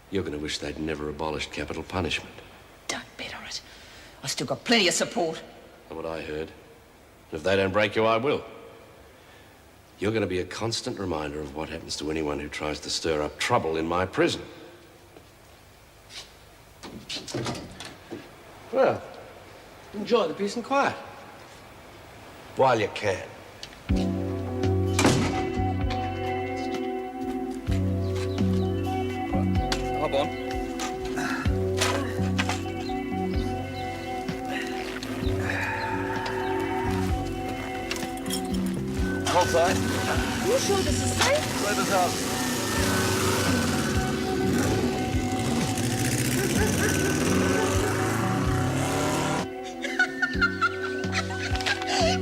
You're going to wish they'd never abolished capital punishment. Don't bet on it. I've still got plenty of support. That's what I heard. And if they don't break you, I will. You're going to be a constant reminder of what happens to anyone who tries to stir up trouble in my prison. Well, enjoy the peace and quiet. While you can. Hop on. Hold tight. Are you sure this is safe? Let us up.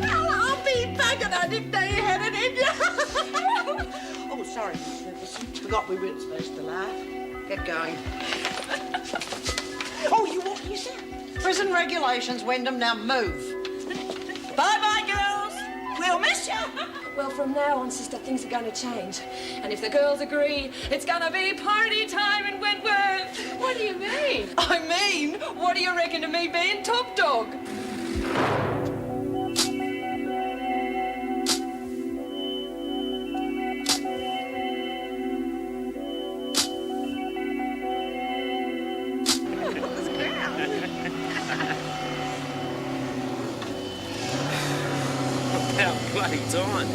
I'll be bugging I didn't know you had it in you. Oh, sorry, forgot we weren't supposed to laugh. Get going. Oh, you said prison regulations, Wyndham. Now move. Bye-bye, girls. We'll miss you. Well, from now on, sister, things are going to change. And if the girls agree, it's going to be party time in Wentworth. What do you mean? I mean, what do you reckon to me being top dog? About bloody time.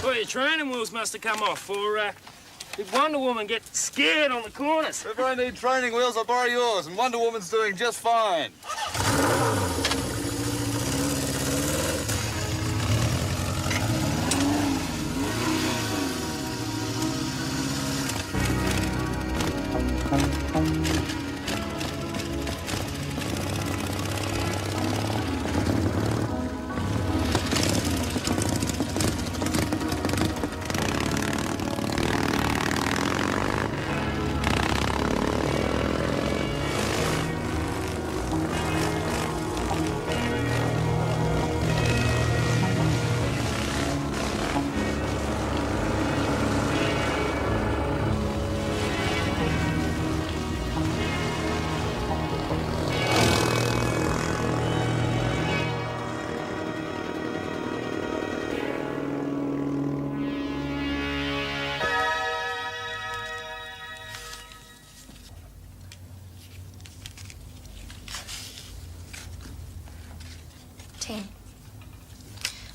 Well, your training wheels must have come off, or did Wonder Woman get scared on the corners? If I need training wheels, I'll borrow yours, and Wonder Woman's doing just fine.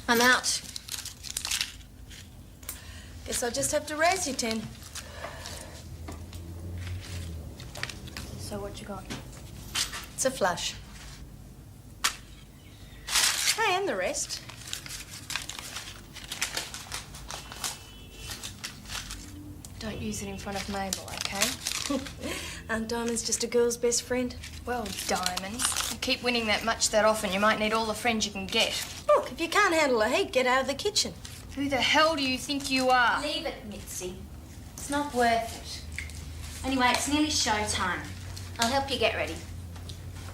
I'm out. Guess I'll just have to raise you 10. So what you got? It's a flush. Hey, and the rest. Don't use it in front of Mabel, okay? Aunt Diamond's just a girl's best friend. Well, Diamonds, you keep winning that much that often, you might need all the friends you can get. Look, if you can't handle a heat, get out of the kitchen. Who the hell do you think you are? Leave it, Mitzi. It's not worth it. Anyway, it's nearly showtime. I'll help you get ready.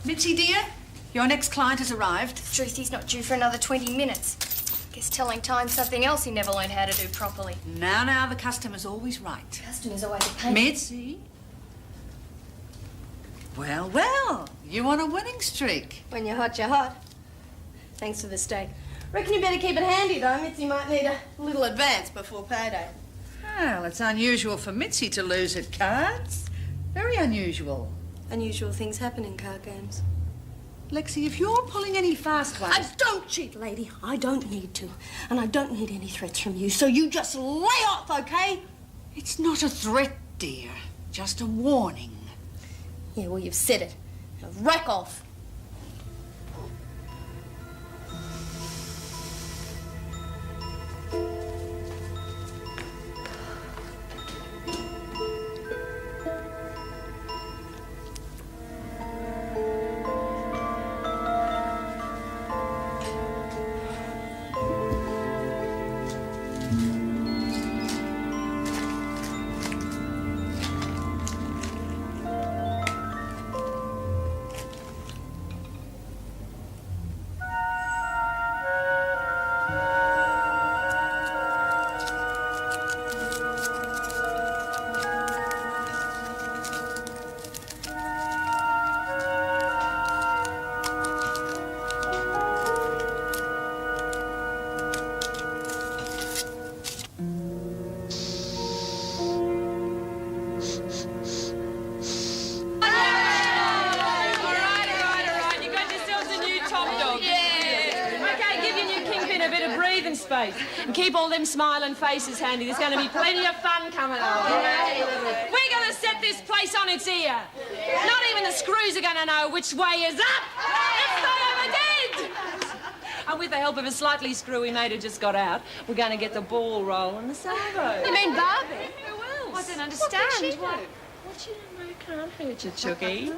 Mitzi, dear, your next client has arrived. Truth, he's not due for another 20 minutes. Guess telling time something else he never learned how to do properly. Now, the customer's always right. Customer's always a pain. Mitzi? Well, you on a winning streak. When you're hot, you're hot. Thanks for the steak. Reckon you better keep it handy, though. Mitzi might need a little advance before payday. Well, it's unusual for Mitzi to lose at cards. Very unusual. Unusual things happen in card games. Lexie, if you're pulling any fast ones... I don't cheat, lady. I don't need to. And I don't need any threats from you, so you just lay off, okay? It's not a threat, dear. Just a warning. Yeah, well, you've said it. Now, rack off. space. And keep all them smiling faces handy. There's going to be plenty of fun coming up. We're going to set this place on its ear. Not even the screws are going to know which way is up. If they ever did. And with the help of a slightly screwy mate who just got out, we're going to get the ball rolling the salvo. You mean Barbie? Who else? I don't understand. What you don't know can't hurt you, Chookie.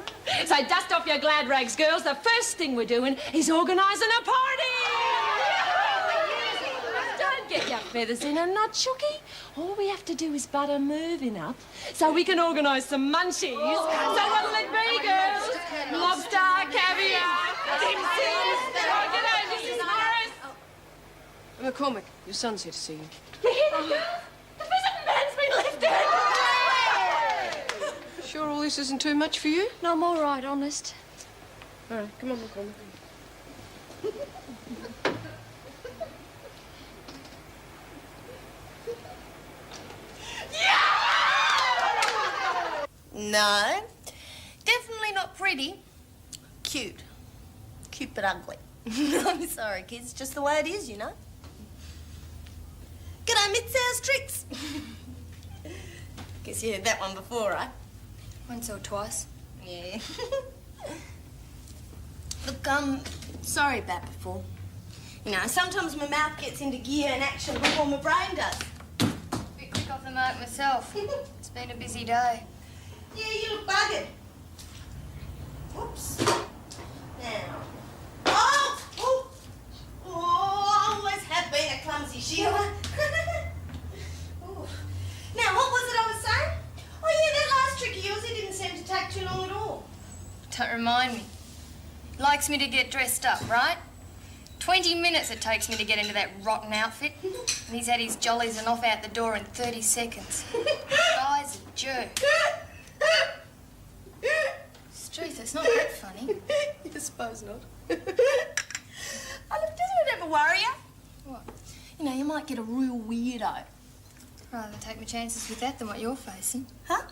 So dust off your glad rags, girls. The first thing we're doing is organising a party. Don't get your feathers in a knot, Chookie. All we have to do is butter moving up so we can organise some munchies. So what'll it be, girls? Lobster, caviar, dim sums. G'day, Mrs. Morris. McCormick, your son's here to see you. You hear that, girl? The visiting man's been lifted. Sure all this isn't too much for you? No, I'm all right, honest. All right, come on, McCormick. No, definitely not pretty. Cute. Cute but ugly. I'm sorry, kids. Just the way it is, you know. G'day, Miss Tricks. Guess you heard that one before, right? Once or twice. Yeah. Look, sorry about before. You know, sometimes my mouth gets into gear and action before my brain does. Bit quick off the mark myself. It's been a busy day. Yeah, you look buggered. Whoops. Now. Oh! Oh! Oh, I always have been a clumsy Sheila. Ooh. Now, what was it I was saying? Oh, yeah, that last trick of yours, it didn't seem to take too long at all. Don't remind me. Likes me to get dressed up, right? 20 minutes it takes me to get into that rotten outfit. And he's had his jollies and off out the door in 30 seconds. Guy's a jerk. It's truth, it's not that funny. I suppose not. Oh, look, doesn't it ever worry you? What? You know, you might get a real weirdo. Rather take my chances with that than what you're facing. Huh?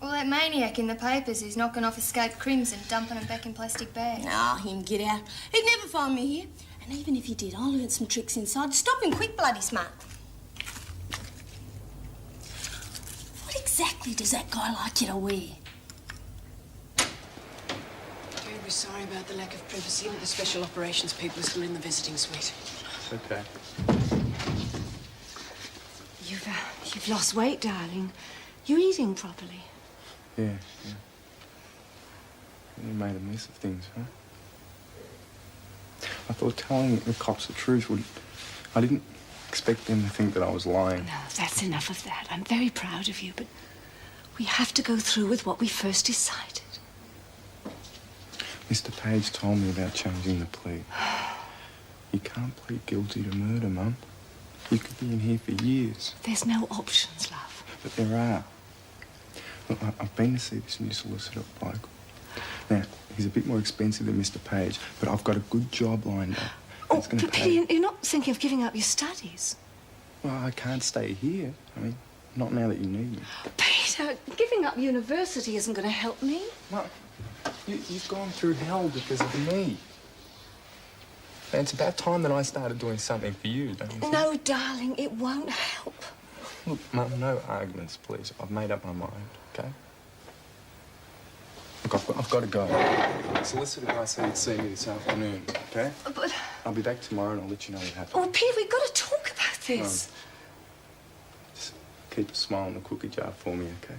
Well, that maniac in the papers who's knocking off escaped crims and dumping them back in plastic bags. Oh, him get out. He'd never find me here. And even if he did, I'll learn some tricks inside. Stop him quick, bloody smart. What exactly does that guy like you to wear? Terribly sorry about the lack of privacy, but the special operations people are still in the visiting suite. Okay. You've lost weight, darling. You eating properly? Yeah. You made a mess of things, huh? I thought telling the cops the truth would... I didn't expect them to think that I was lying. No, that's enough of that. I'm very proud of you, but we have to go through with what we first decided. Mr. Page told me about changing the plea. You can't plead guilty to murder, Mum. You could be in here for years. There's no options, love. But there are. Look, I've been to see this new solicitor bloke. Now, he's a bit more expensive than Mr. Page, but I've got a good job lined up. Oh, Peter, you're not thinking of giving up your studies? Well, I can't stay here. I mean, not now that you need me. Peter, giving up university isn't going to help me. Well, you've gone through hell because of me. And it's about time that I started doing something for you, don't you think? No, darling, it won't help. Look, Mum, no arguments, please. I've made up my mind, okay? Look, I've got to go. The solicitor guy said he'd see me this afternoon, okay? But... I'll be back tomorrow and I'll let you know what happened. Oh, Peter, we've got to talk about this. Just keep a smile in the cookie jar for me, okay?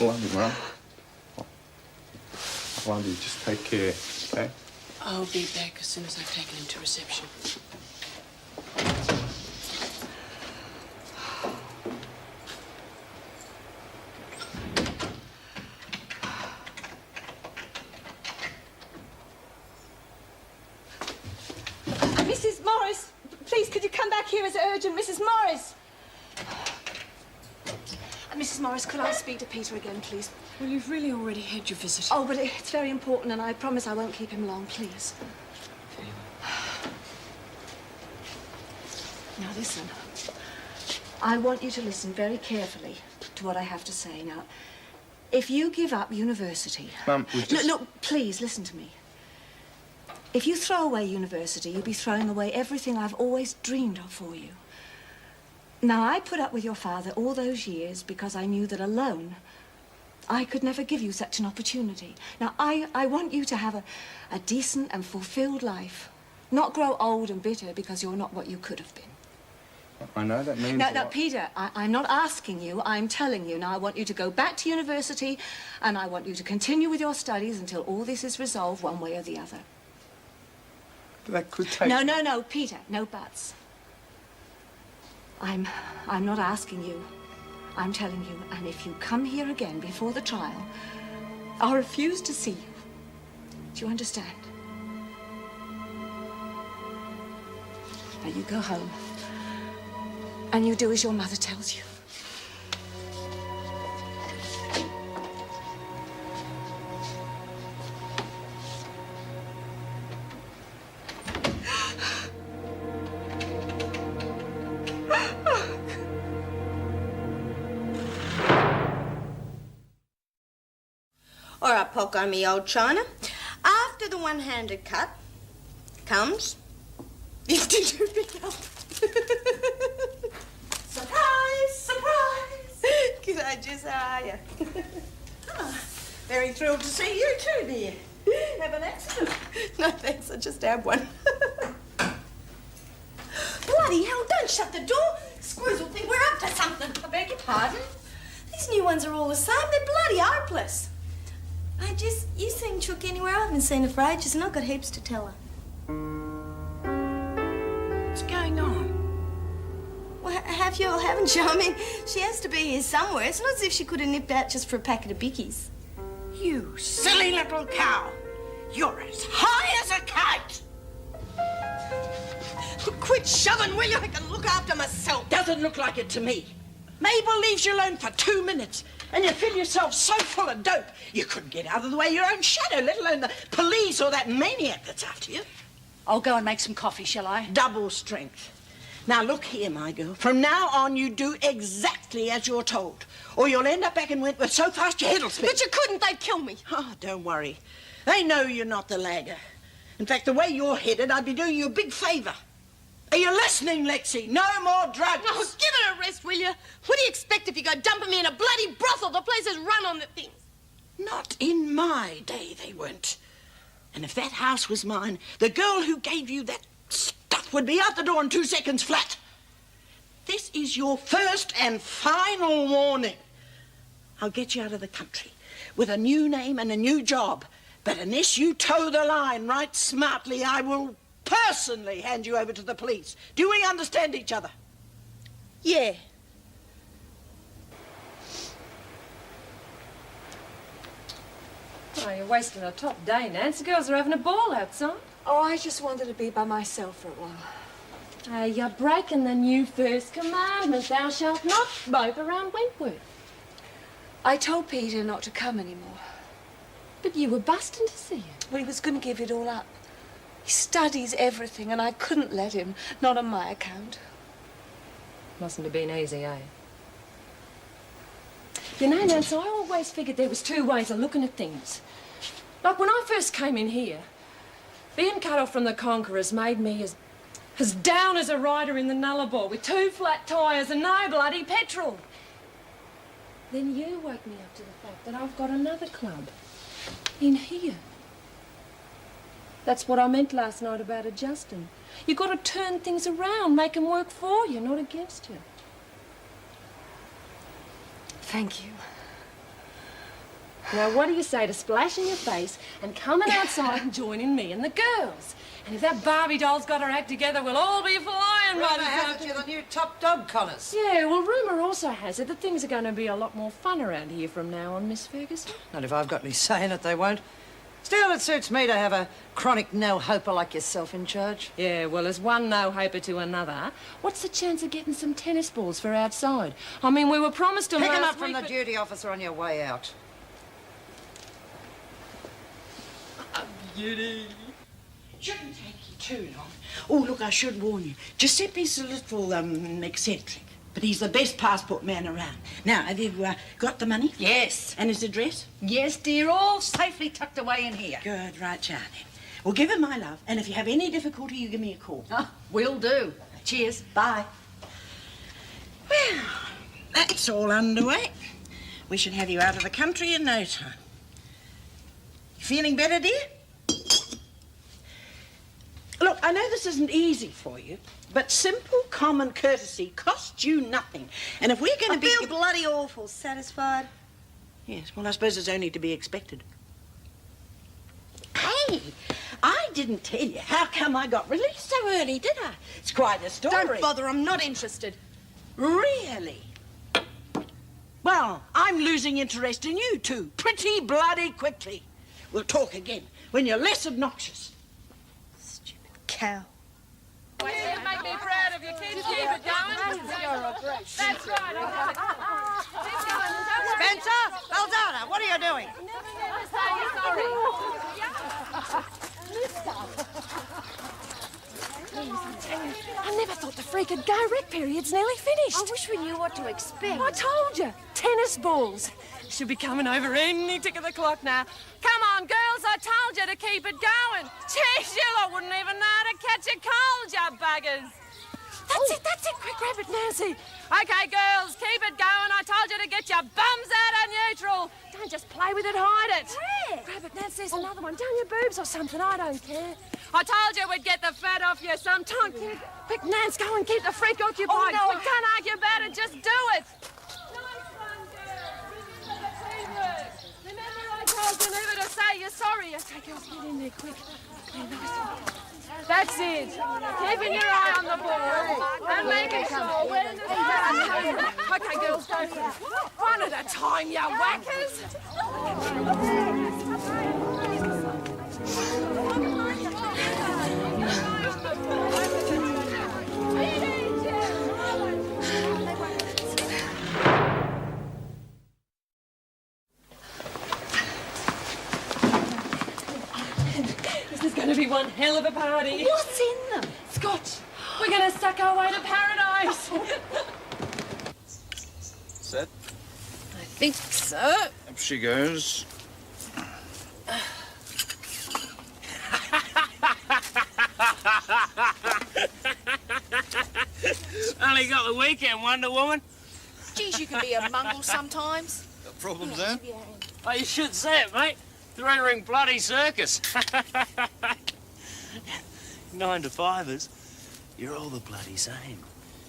I love you, Mum. I love you. Just take care, okay? I'll be back as soon as I've taken him to reception. Mrs. Morris, please, could you come back here? It's urgent. Mrs. Morris. Mrs. Morris, could I speak to Peter again, please? Well, you've really already had your visit. Oh, but it's very important, and I promise I won't keep him long, please. Now, listen. I want you to listen very carefully to what I have to say. Now, if you give up university... Mum, we've just... Look, please, listen to me. If you throw away university, you'll be throwing away everything I've always dreamed of for you. Now, I put up with your father all those years because I knew that alone I could never give you such an opportunity. Now, I want you to have a decent and fulfilled life, not grow old and bitter because you're not what you could have been. I know that means Now, Peter, I'm not asking you, I'm telling you. Now, I want you to go back to university, and I want you to continue with your studies until all this is resolved one way or the other. That could take... No, Peter, no buts. I'm not asking you. I'm telling you, and if you come here again before the trial, I'll refuse to see you. Do you understand? Now, you go home, and you do as your mother tells you. All right, Poco, me old china. After the one-handed cut comes... Did you pick up? Surprise! Surprise! G'day, Jess, how are you? Very thrilled to see you too, dear. Have an accident? No, thanks, I just had one. Bloody hell, don't shut the door. Screws will think we're up to something. I beg your pardon? These new ones are all the same. They're bloody hopeless. You seen Chook anywhere? I haven't seen her for ages and I've got heaps to tell her. What's going on? Well, have you or haven't you? I mean, she has to be here somewhere. It's not as if she could have nipped out just for a packet of bickies. You silly little cow. You're as high as a kite. Quit shoving, will you? I can look after myself. Doesn't look like it to me. Mabel leaves you alone for 2 minutes and you feel yourself so full of dope you couldn't get out of the way of your own shadow, let alone the police or that maniac that's after you. I'll go and make some coffee, shall I? Double strength. Now, look here, my girl. From now on, you do exactly as you're told, or you'll end up back in Wentworth so fast your head will spin. But you couldn't. They'd kill me. Oh, don't worry. They know you're not the lagger. In fact, the way you're headed, I'd be doing you a big favour. Are you listening, Lexie? No more drugs. Oh, give it a rest, will you? What do you expect if you go dumping me in a bloody brothel? The place is run on the things. Not in my day, they weren't. And if that house was mine, the girl who gave you that stuff would be out the door in 2 seconds flat. This is your first and final warning. I'll get you out of the country with a new name and a new job. But unless you toe the line right smartly, I will personally hand you over to the police. Do we understand each other? Yeah. Oh, you're wasting a top day, Nance. The girls are having a ball outside. Oh, I just wanted to be by myself for a while. You're breaking the new first commandment. Thou shalt not mope around Wentworth. I told Peter not to come anymore. But you were busting to see him. Well, he was going to give it all up. He studies everything, and I couldn't let him, not on my account. Mustn't have been easy, eh? You know, Nance, I always figured there was 2 ways of looking at things. Like when I first came in here, being cut off from the Conquerors made me as down as a rider in the Nullarbor with 2 flat tyres and no bloody petrol. Then you woke me up to the fact that I've got another club in here. That's what I meant last night about adjusting. You've got to turn things around, make them work for you, not against you. Thank you. Now, what do you say to splashing your face and coming outside and joining me and the girls? And if that Barbie doll's got her act together, we'll all be flying by the time. You're the new top dog, Connors. Yeah, well, rumour also has it that things are going to be a lot more fun around here from now on, Miss Ferguson. Not if I've got any say in it, they won't. Still, it suits me to have a chronic no-hoper like yourself in charge. Yeah, well, as one no-hoper to another, what's the chance of getting some tennis balls for outside? I mean, we were promised them Pick them last up from week, the duty officer on your way out. Beauty. Shouldn't take you too long. Oh, look, I should warn you. Giuseppe's a little, eccentric, but he's the best passport man around. Now, have you got the money? Yes. And his address? Yes, dear, all safely tucked away in here. Good, right, Charlie. Well, give her my love, and if you have any difficulty, you give me a call. Will do. Cheers. Bye. Well, that's all underway. We should have you out of the country in no time. You feeling better, dear? Look, I know this isn't easy for you, but simple common courtesy costs you nothing. And if we're going to be... I feel bloody awful. Satisfied? Yes, well, I suppose it's only to be expected. Hey, I didn't tell you how come I got released so early, did I? It's quite a story. Don't bother, I'm not interested. Really? Well, I'm losing interest in you two pretty bloody quickly. We'll talk again when you're less obnoxious. Stupid cow. You make me proud of you, kids. Keep it going. That's right. Spencer! Baldana, what are you doing? I never thought the freak would go. Rec period's nearly finished. I wish we knew what to expect. I told you. Tennis balls. She'll be coming over any tick of the clock now. Come on, girls. I told you to keep it going. Gee, Sheila wouldn't even know how to catch a cold, you buggers. That's it. Quick, grab it, Nancy. Okay, girls, keep it going. I told you to get your bums out of neutral. Don't just play with it, hide it. Where? Grab it, Nancy. There's another one. Down your boobs or something. I don't care. I told you we'd get the fat off you sometime. Quick, Nance, go and keep the freak occupied. Oh, no. We can't argue about it. Just do it. Nice one, girls. This is for the teamwork. Remember I told you never to say you're sorry. Okay, girls, get in there quick. Okay, nice one. That's it. Keeping your eye on the ball and making sure when the Okay, girls, go for it. One at a time, you whackers. This is going to be one hell of a party. What's in them? Scotch. We're going to suck our way to paradise. Set? I think so. Up she goes. Only got the weekend, Wonder Woman. Geez, you can be a mungle sometimes. Got problems, then? Oh, you should see it, mate. Three-ring bloody circus. 9 to 5ers. You're all the bloody same.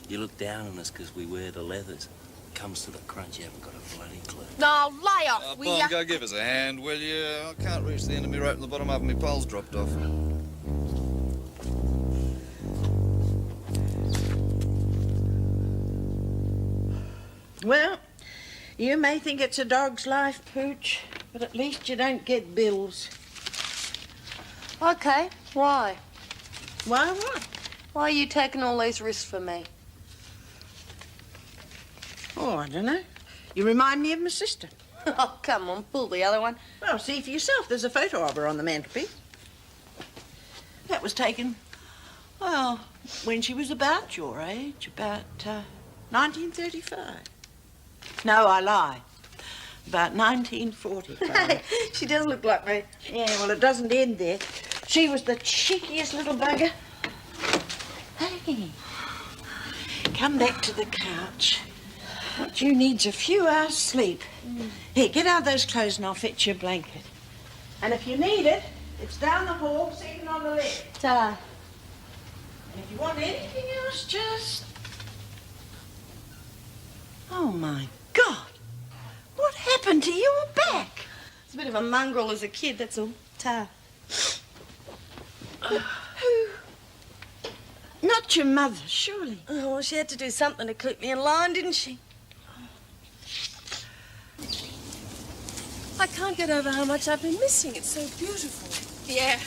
You look down on us because we wear the leathers. Comes to the crunch, you haven't got a bloody clue. No, lay off, will Bon, ya? go give us a hand, will you? I can't reach the end of me rope and the bottom half of my pole's dropped off. Well, you may think it's a dog's life, Pooch, but at least you don't get bills. Okay, why? Why what? Why are you taking all these risks for me? Oh, I don't know. You remind me of my sister. Oh, come on, pull the other one. Well, see for yourself. There's a photo of her on the mantelpiece. That was taken, well, when she was about your age, about 1935. No, I lie. About 1945. She does look like me. Yeah, well, it doesn't end there. She was the cheekiest little bugger. Hey, come back to the couch. What you need's a few hours sleep. Here, get out those clothes and I'll fetch you a blanket. And if you need it, it's down the hall, second on the left. Ta. And if you want anything else, just... Oh, my God. What happened to your back? It's a bit of a mongrel as a kid, that's all. Ta. Who? Not your mother, surely. Oh, well, she had to do something to keep me in line, didn't she? I can't get over how much I've been missing. It's so beautiful. Yeah.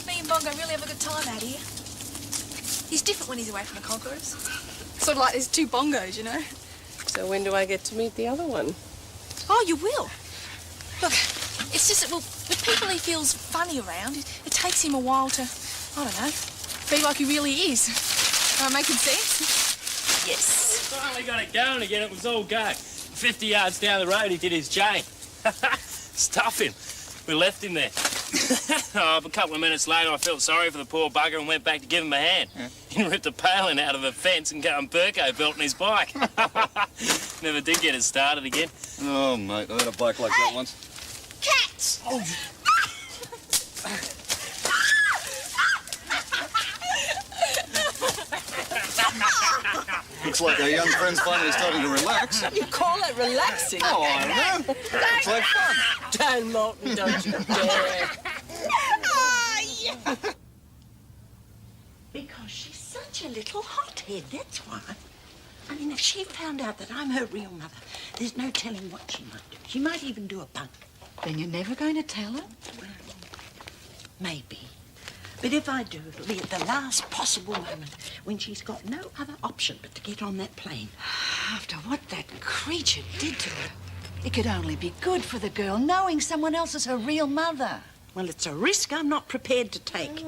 Me and Bongo really have a good time out here. He's different when he's away from the conquerors. Sort of like there's two bongos, you know? So when do I get to meet the other one? Oh, you will. Look, it's just that, well, the people he feels funny around, it takes him a while to, I don't know, be like he really is. Am I making sense? Yes. We finally got it going again. It was all go. 50 yards down the road, he did his chain. Stuff him. We left him there. Oh, a couple of minutes later, I felt sorry for the poor bugger and went back to give him a hand. Yeah. He ripped a paling out of a fence and going Perco belting his bike. Never did get it started again. Oh, mate, I had a bike like that once. Cats! Oh, looks like our young friend's finally starting to relax. You call it relaxing? Oh, I don't know. Looks like fun. Dan Moulton, don't you dare. Because she's such a little hothead, that's why. I mean, if she found out that I'm her real mother, there's no telling what she might do. She might even do a bunk. Then you're never going to tell her? Well, maybe. But if I do, it'll be at the last possible moment when she's got no other option but to get on that plane. After what that creature did to her, it could only be good for the girl, knowing someone else is her real mother. Well, it's a risk I'm not prepared to take.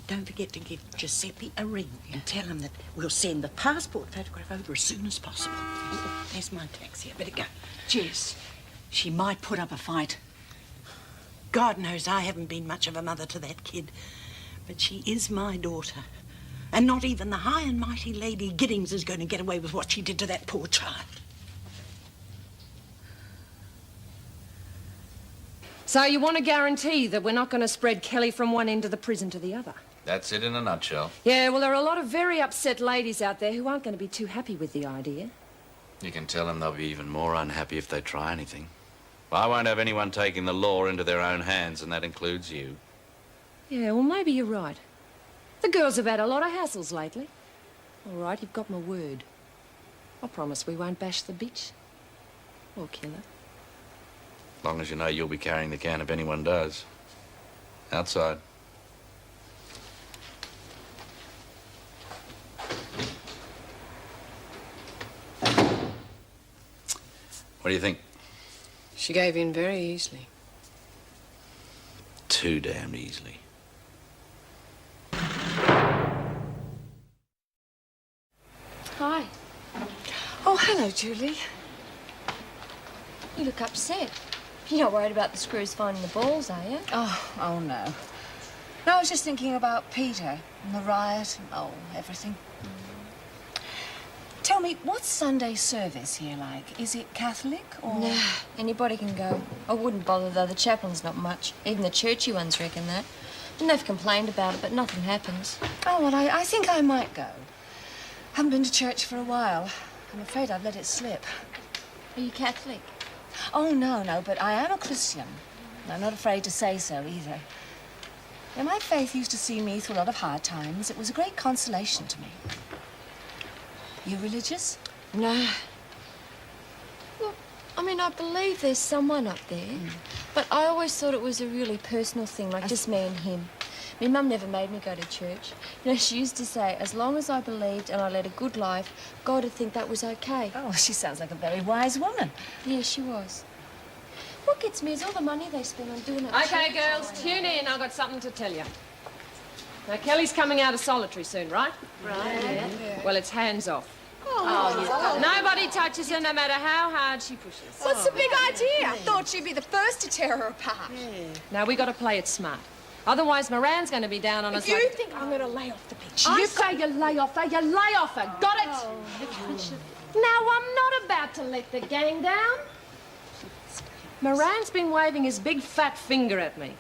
Don't forget to give Giuseppe a ring and tell him that we'll send the passport photograph over as soon as possible. There's my taxi. I better go. Jess, she might put up a fight. God knows I haven't been much of a mother to that kid, but she is my daughter. And not even the high and mighty Lady Giddings is going to get away with what she did to that poor child. So you want to guarantee that we're not going to spread Kelly from one end of the prison to the other? That's it in a nutshell. Yeah, well, there are a lot of very upset ladies out there who aren't going to be too happy with the idea. You can tell them they'll be even more unhappy if they try anything. I won't have anyone taking the law into their own hands, and that includes you. Yeah, well, maybe you're right. The girls have had a lot of hassles lately. All right, you've got my word. I promise we won't bash the bitch. Or kill her. As long as you know you'll be carrying the can if anyone does. Outside. What do you think? She gave in very easily. Too damned easily. Hi. Oh, hello, Julie. You look upset. You're not worried about the screws finding the balls, are you? Oh, no. No, I was just thinking about Peter and the riot and, everything. Tell me, what's Sunday service here like? Is it Catholic or...? Nah, anybody can go. I wouldn't bother, though. The chaplain's not much. Even the churchy ones reckon that. And they've complained about it, but nothing happens. Oh, well, I think I might go. Haven't been to church for a while. I'm afraid I've let it slip. Are you Catholic? Oh, no, but I am a Christian. I'm not afraid to say so, either. Now, my faith used to see me through a lot of hard times. It was a great consolation to me. You religious? No. Well, I mean, I believe there's someone up there, but I always thought it was a really personal thing, like just me and him. My mum never made me go to church. You know, she used to say, as long as I believed and I led a good life, God would think that was okay. Oh, she sounds like a very wise woman. Yeah, she was. What gets me is all the money they spend on doing that. Okay, girls, tune in. I've got something to tell you. Now, Kelly's coming out of solitary soon, right? Right. Yeah. Well, it's hands off. Oh, Nobody touches her, no matter how hard she pushes. What's the big idea? I thought she'd be the first to tear her apart. Now, we got to play it smart. Otherwise, Moran's going to be down on us. You think I'm going to lay off the bitch? I say you lay off her, you lay off her. Got it? Now, I'm not about to let the gang down. Moran's been waving his big fat finger at me.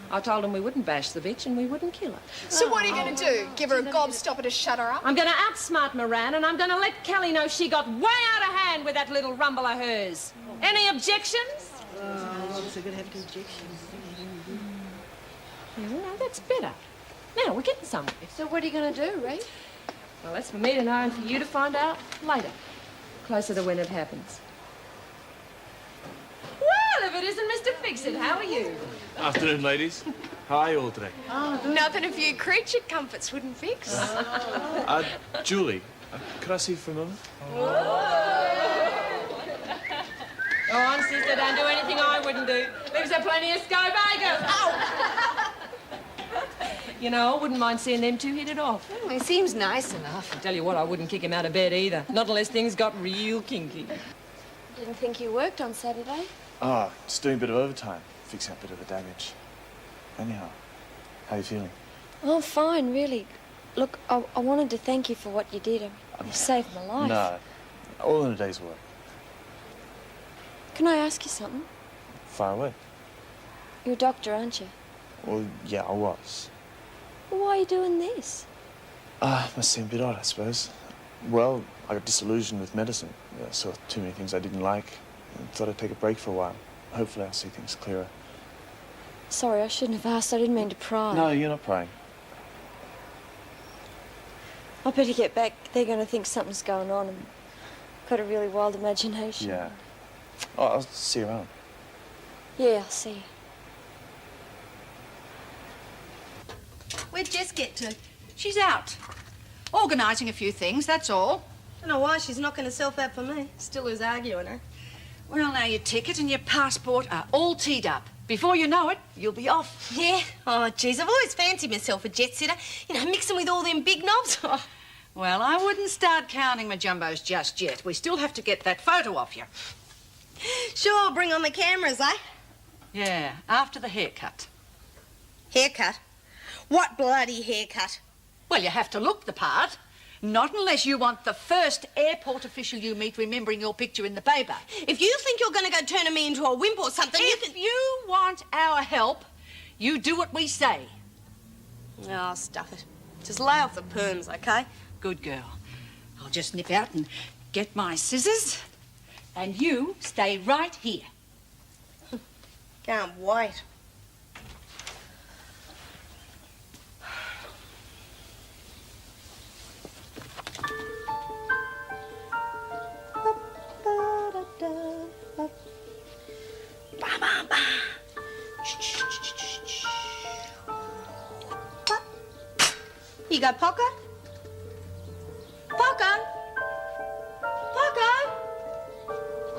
I told him we wouldn't bash the bitch and we wouldn't kill her. So what are you going to do? Give her a gobstopper to shut her up? I'm going to outsmart Moran and I'm going to let Kelly know she got way out of hand with that little rumble of hers. Any objections? Oh, so going to have objections. Yeah, well, no, that's better. Now, we're getting somewhere. So what are you going to do, Reed? Well, that's for me to know and for you to find out later. Closer to when it happens. Well, if it isn't Mr. Fix-It, how are you? Afternoon, ladies. How are you all today? Nothing a few creature comforts wouldn't fix. Julie, could I see you for a moment? Go on, sister, don't do anything I wouldn't do. Leaves her plenty of scope, You know, I wouldn't mind seeing them two hit it off. Well, he seems nice enough. I tell you what, I wouldn't kick him out of bed either. Not unless things got real kinky. Didn't think you worked on Saturday. Oh, just doing a bit of overtime, fixing up a bit of the damage. Anyhow, how you feeling? Oh, fine, really. Look, I wanted to thank you for what you did. You saved my life. No, all in a day's work. Can I ask you something? Far away. You're a doctor, aren't you? Well, yeah, I was. Well, why are you doing this? Must seem a bit odd, I suppose. Well, I got disillusioned with medicine. I saw too many things I didn't like. And thought I'd take a break for a while. Hopefully I'll see things clearer. Sorry, I shouldn't have asked. I didn't mean to pry. No, you're not prying. I better get back. They're going to think something's going on. And I've got a really wild imagination. Yeah. Oh, I'll see you around. Yeah, I'll see you. Where'd Jess get to? She's out. Organising a few things, that's all. I don't know why she's knocking herself out for me. Still who's arguing her. Well, now your ticket and your passport are all teed up. Before you know it, you'll be off. Yeah? Oh, geez, I've always fancied myself a jet sitter. You know, mixing with all them big knobs. Oh. Well, I wouldn't start counting my jumbos just yet. We still have to get that photo of you. Sure, bring on the cameras, eh? Yeah, after the haircut. Haircut? What bloody haircut? Well, you have to look the part. Not unless you want the first airport official you meet remembering your picture in the paper. If you think you're going to go turning me into a wimp or something, if you want our help, you do what we say. Oh, stuff it. Just lay off the perms, OK? Good girl. I'll just nip out and get my scissors, and you stay right here. Can't wait. You go, Poco? Poco? Poco?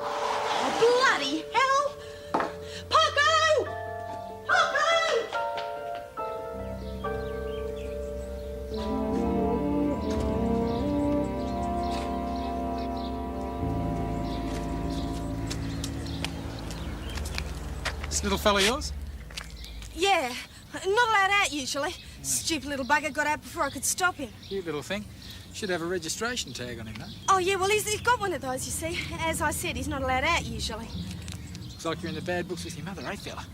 Oh, bloody hell! Poco! Poco! This little fella yours? Yeah, not allowed out usually. Stupid little bugger got out before I could stop him. Cute little thing. Should have a registration tag on him, though. Oh, yeah, well, he's got one of those, you see. As I said, he's not allowed out usually. Looks like you're in the bad books with your mother, eh, fella?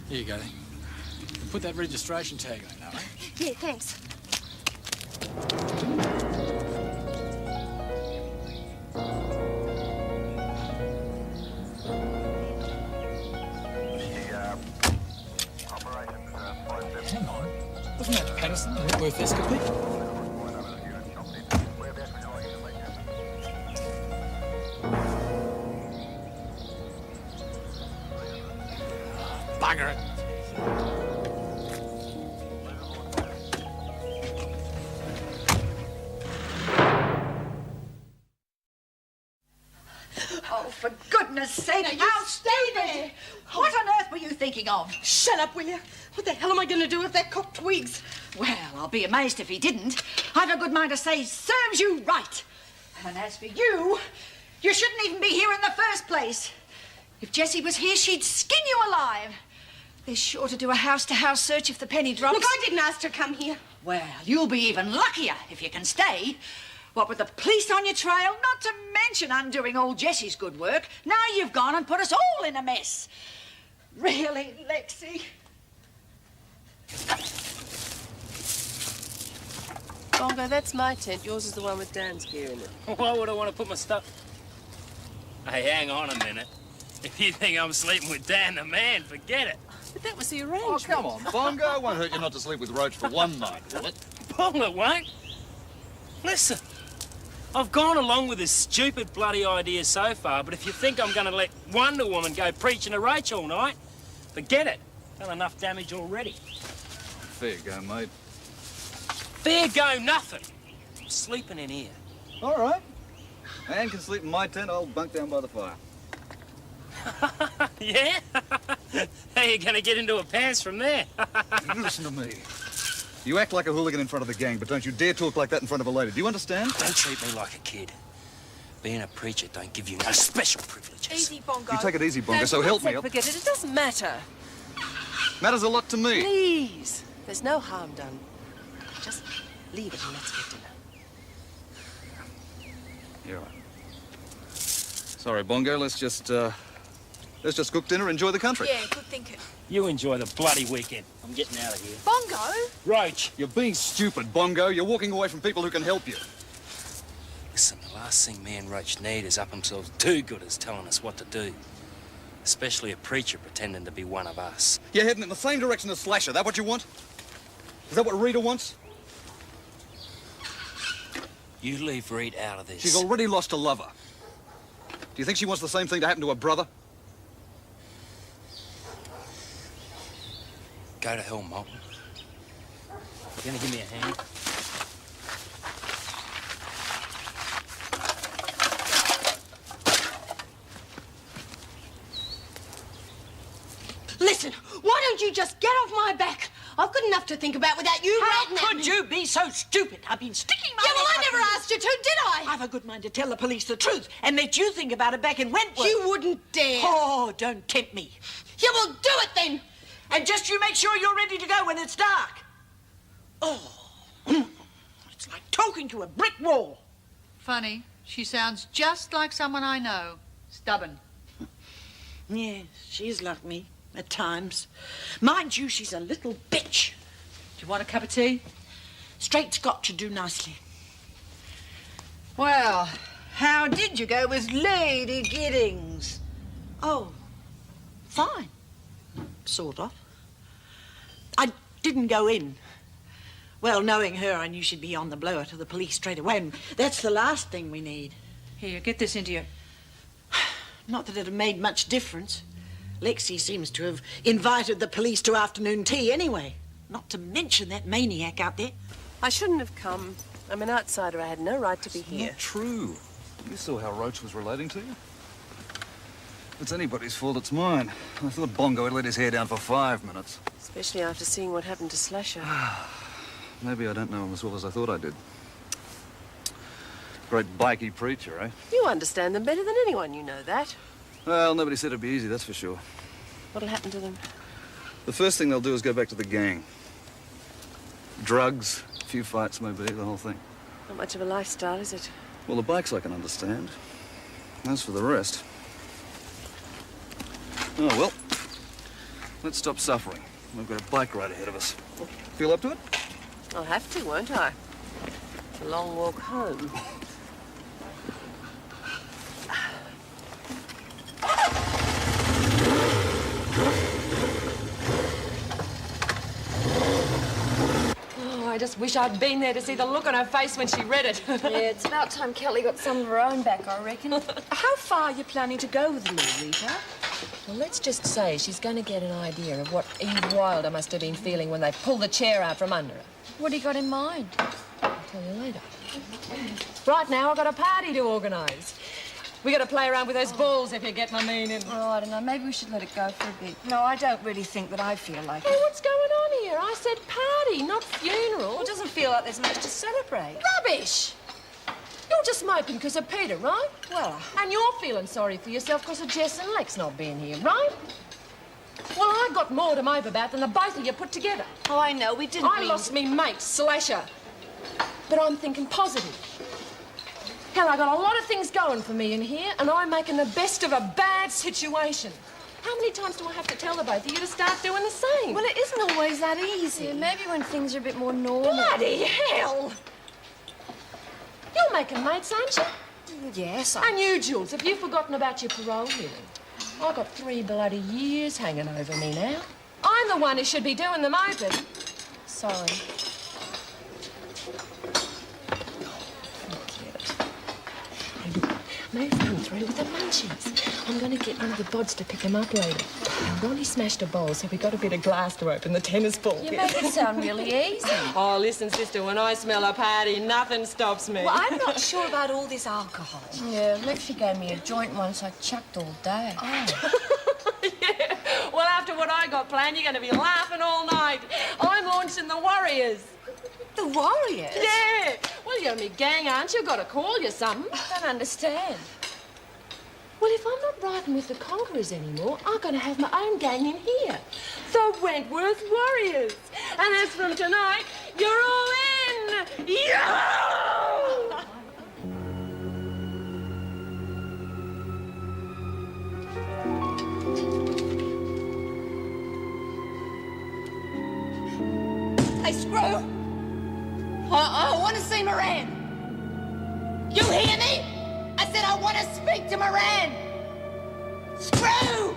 Here you go, then. Put that registration tag on, now, eh? Yeah, thanks. Hang on. Wasn't that Patterson, the Wentworth escapade? Bugger it. Oh, for goodness sake, now stay there! What on earth were you thinking of? Shut up, will you? What the hell am I going to do if that cock twigs? Well, I'll be amazed if he didn't. I've a good mind to say, serves you right. And as for you, you shouldn't even be here in the first place. If Jessie was here, she'd skin you alive. They're sure to do a house-to-house search if the penny drops. Look, I didn't ask to come here. Well, you'll be even luckier if you can stay. What with the police on your trail, not to mention undoing all Jessie's good work, now you've gone and put us all in a mess. Really, Lexie? Bongo, that's my tent. Yours is the one with Dan's gear in it. Why would I want to put my stuff... Hey, hang on a minute. If you think I'm sleeping with Dan the man, forget it. But that was the arrangement. Oh, come on, Bongo. It won't hurt you not to sleep with Roach for one night, will it? Well, it won't. Listen, I've gone along with this stupid bloody idea so far, but if you think I'm going to let Wonder Woman go preaching to Roach all night, forget it. Done enough damage already. Fair go, mate. Fair go nothing. I'm sleeping in here. All right. Anne can sleep in my tent. I'll bunk down by the fire. Yeah? How you going to get into her pants from there? Listen to me. You act like a hooligan in front of the gang, but don't you dare talk like that in front of a lady. Do you understand? Don't treat me like a kid. Being a preacher don't give you no special privileges. Easy, Bongo. You take it easy, Bongo, so help me. Forget it. It doesn't matter. Matters a lot to me. Please. There's no harm done. Just leave it and let's get dinner. You're right. Sorry, Bongo. Let's just cook dinner, enjoy the country. Yeah, good thinking. You enjoy the bloody weekend. I'm getting out of here. Bongo? Roach. You're being stupid, Bongo. You're walking away from people who can help you. Listen, the last thing me and Roach need is up themselves do-gooders telling us what to do. Especially a preacher pretending to be one of us. You're heading in the same direction as Slasher. That what you want? Is that what Rita wants? You leave Reed out of this. She's already lost a lover. Do you think she wants the same thing to happen to her brother? Go to hell, Molten. You gonna give me a hand? Listen, why don't you just get off my back? I've got enough to think about without you How ratting at could me. you be so stupid? I've been sticking my Yeah, well, neck I out never for you. asked you to, did I? I've a good mind to tell the police the truth and let you think about it back in Wentworth. You wouldn't dare. Oh, don't tempt me. Yeah, well, do it then. And just you make sure you're ready to go when it's dark. Oh, it's like talking to a brick wall. Funny. She sounds just like someone I know. Stubborn. Yes, she's like me at times. Mind you, she's a little bitch. Do you want a cup of tea? Straight Scotch should do nicely. Well, how did you go with Lady Giddings? Oh, fine. Sort of. I didn't go in. Well, knowing her, I knew she'd be on the blower to the police straight away, and that's the last thing we need. Here, get this into you. Not that it had made much difference. Lexie seems to have invited the police to afternoon tea anyway. Not to mention that maniac out there. I shouldn't have come. I'm an outsider. I had no right to be here. Not true. You saw how Roach was relating to you. If it's anybody's fault, it's mine. I thought Bongo had let his hair down for 5 minutes. Especially after seeing what happened to Slasher. Maybe I don't know him as well as I thought I did. Great bikey preacher, eh? You understand them better than anyone, you know that. Well, nobody said it'd be easy, that's for sure. What'll happen to them? The first thing they'll do is go back to the gang. Drugs, a few fights maybe, the whole thing. Not much of a lifestyle, is it? Well, the bikes I can understand. As for the rest... Oh, well. Let's stop suffering. We've got a bike ride ahead of us. Feel up to it? I'll have to, won't I? It's a long walk home. Oh, I just wish I'd been there to see the look on her face when she read it. Yeah, it's about time Kelly got some of her own back, I reckon. How far are you planning to go with me, Rita? Well, let's just say she's going to get an idea of what Eve Wilder must have been feeling when they pulled the chair out from under her. What do you got in mind? I'll tell you later. Right now, I've got a party to organise. We got to play around with those balls, if you get my meaning. Oh, I don't know. Maybe we should let it go for a bit. No, I don't really think that I feel like Hey, what's going on here? I said party, not funeral. It doesn't feel like there's much to celebrate. Rubbish! You're just moping because of Peter, right? Well, And you're feeling sorry for yourself because of Jess and Lex not being here, right? Well, I got more to mope about than the both of you put together. oh, I know. We didn't I lost me mate, Slasher. But I'm thinking positive. Hell, I got a lot of things going for me in here, and I'm making the best of a bad situation. How many times do I have to tell the both of you to start doing the same? Well, it isn't always that easy. Yeah, maybe when things are a bit more normal. Bloody hell! You're making mates, aren't you? Yes, And you, Jules, have you forgotten about your parole hearing? I've got 3 bloody years hanging over me now. I'm the one who should be doing the moping. Sorry. Move them through with the munchies. I'm going to get one of the bods to pick them up later. And Ronnie smashed a bowl, so we got a bit of glass to open the tennis ball. You make it sound really easy. Oh, listen, sister, when I smell a party, nothing stops me. Well, I'm not sure about all this alcohol. Yeah, Lexie gave me a joint once. I chucked all day. Yeah. Well, after what I got planned, you're going to be laughing all night. I'm launching the Warriors. The Warriors? Yeah. Well, you're me gang, aren't you? Got to call you something. I don't understand. Well, if I'm not riding with the Conquerors anymore, I'm going to have my own gang in here. The Wentworth Warriors. And as from tonight, you're all in. Yeah! Hey, Screw! I want to see Moran. You hear me? I said I want to speak to Moran. Screw!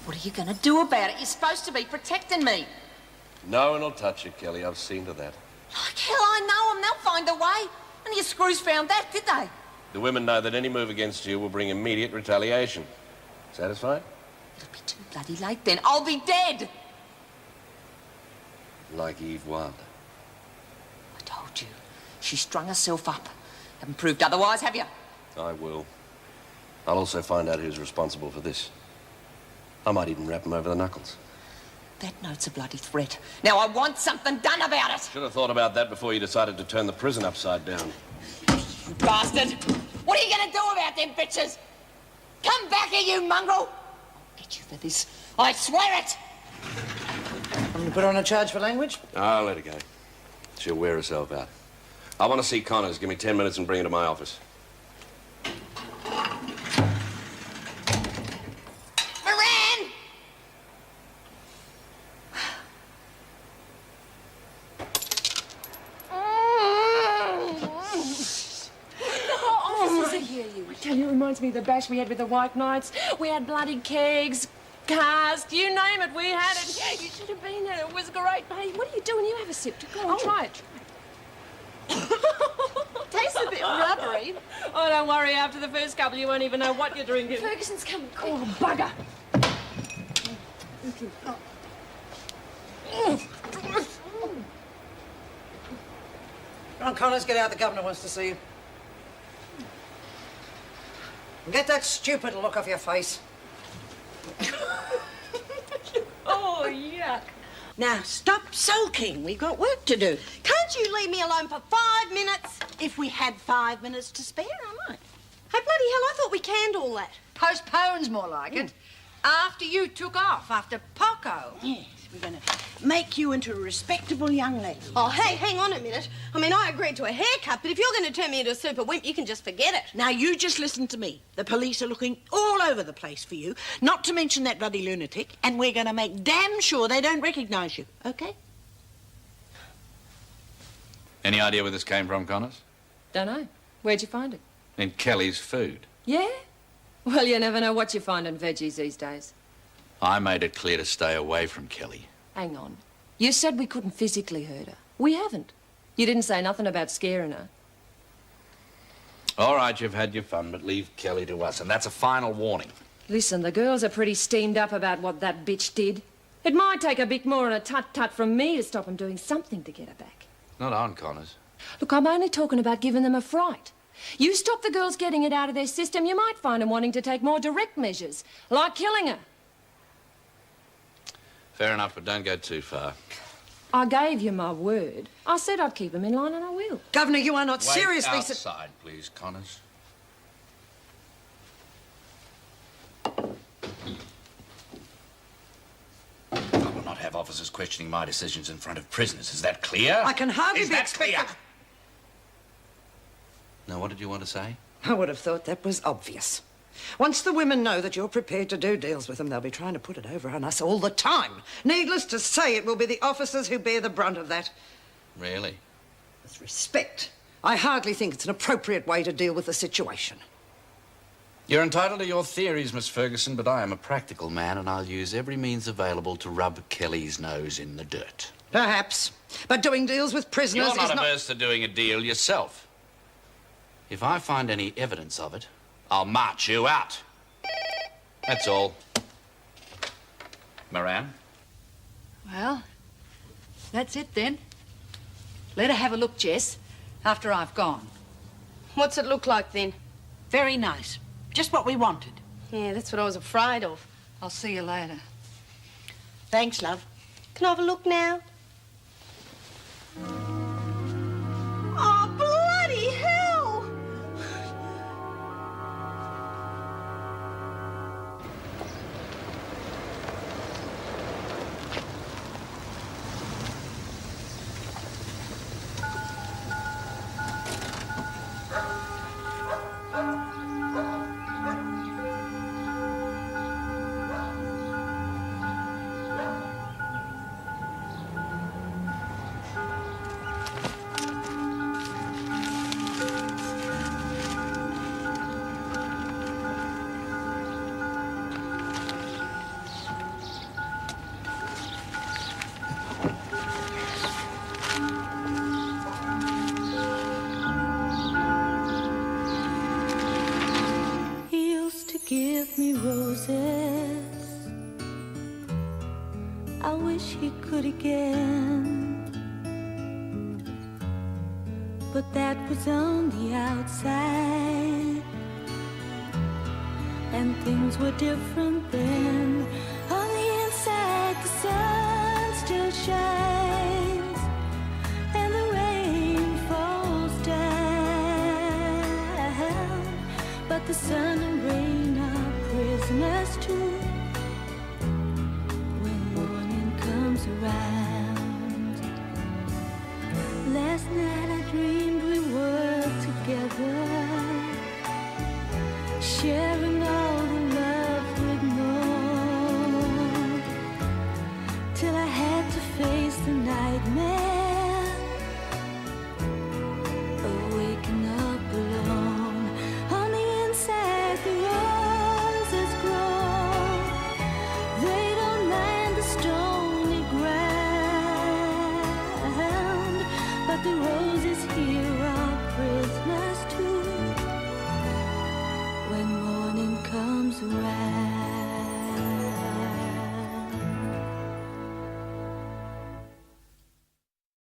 What are you going to do about it? You're supposed to be protecting me. No one will touch you, Kelly. I've seen to that. Like hell, I know them. They'll find a way. None of your screws found that, did they? The women know that any move against you will bring immediate retaliation. Satisfied? It'll be too bloody late then. I'll be dead. Like Eve Wilder. I told you. She strung herself up. Haven't proved otherwise, have you? I will. I'll also find out who's responsible for this. I might even wrap him over the knuckles. That note's a bloody threat. Now I want something done about it. Should have thought about that before you decided to turn the prison upside down. You bastard! What are you going to do about them bitches? Come back here, you mongrel! I'll get you for this. I swear it! I'm going to put on a charge for language? I'll let her go. She'll wear herself out. I want to see Connors. Give me 10 minutes and bring her to my office. Moran! Officers are here, you. I tell you, it reminds me of the bash we had with the White Knights. We had bloody kegs, cars, you name it, we had it. You should have been there. It was great. Hey, what are you doing? You have a sip. Go on, try it. Tastes a bit rubbery. Oh, don't worry. After the first couple, you won't even know what you're drinking. Ferguson's coming quick. Oh, bugger. Come on, Connors, get out. The governor wants to see you. Get that stupid look off your face. Oh, yuck. Now, stop sulking. We've got work to do. Can't you leave me alone for 5 minutes? If we had 5 minutes to spare, I might. Hey, bloody hell, I thought we canned all that. Postpone's more like it. After you took off, after Poco. Yes, we're going to make you into a respectable young lady. Oh, hey, hang on a minute. I mean, I agreed to a haircut, but if you're going to turn me into a super wimp, you can just forget it. Now, you just listen to me. The police are looking all over the place for you, not to mention that bloody lunatic, and we're going to make damn sure they don't recognise you, OK? Any idea where this came from, Connors? Don't know. Where'd you find it? In Kelly's food. Yeah? Well, you never know what you find in veggies these days. I made it clear to stay away from Kelly. Hang on. You said we couldn't physically hurt her. We haven't. You didn't say nothing about scaring her. All right, you've had your fun, but leave Kelly to us, and that's a final warning. Listen, the girls are pretty steamed up about what that bitch did. It might take a bit more and a tut-tut from me to stop them doing something to get her back. Not on, Connors. Look, I'm only talking about giving them a fright. You stop the girls getting it out of their system, you might find them wanting to take more direct measures, like killing her. Fair enough, but don't go too far. I gave you my word. I said I'd keep them in line, and I will. Governor, you are not seriously... Wait outside, please, Connors. I will not have officers questioning my decisions in front of prisoners. Is that clear? I can hardly Is be that expected... clear? Now, what did you want to say? I would have thought that was obvious. Once the women know that you're prepared to do deals with them, they'll be trying to put it over on us all the time. Needless to say, it will be the officers who bear the brunt of that. Really? With respect, I hardly think it's an appropriate way to deal with the situation. You're entitled to your theories, Miss Ferguson, but I am a practical man, and I'll use every means available to rub Kelly's nose in the dirt. Perhaps. But doing deals with prisoners You're not is not... averse to doing a deal yourself. If I find any evidence of it, I'll march you out. That's all. Moran? Well, that's it then. Let her have a look, Jess, after I've gone. What's it look like then? Very nice. Just what we wanted. Yeah, that's what I was afraid of. I'll see you later. Thanks, love. Can I have a look now? Oh, bloody hell! He used to give me roses. I wish he could again. But that was on the outside, and things were different then. On the inside, the sun still shines, and the rain falls down. But the sun and rain are prisoners too when morning comes around. Last night I dreamed we were together, sharing